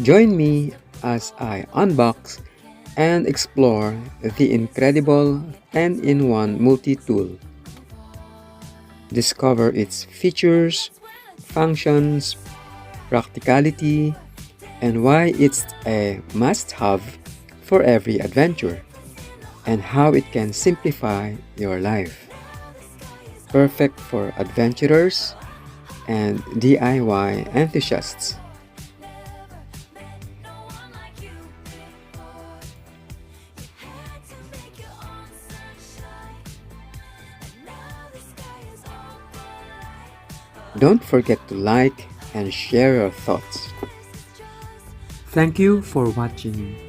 Join me as I unbox and explore the incredible 10-in-1 multi-tool. Discover its features, functions, practicality, and why it's a must-have for every adventure, and how it can simplify your life. Perfect for adventurers and DIY enthusiasts. Don't forget to like and share your thoughts. Thank you for watching.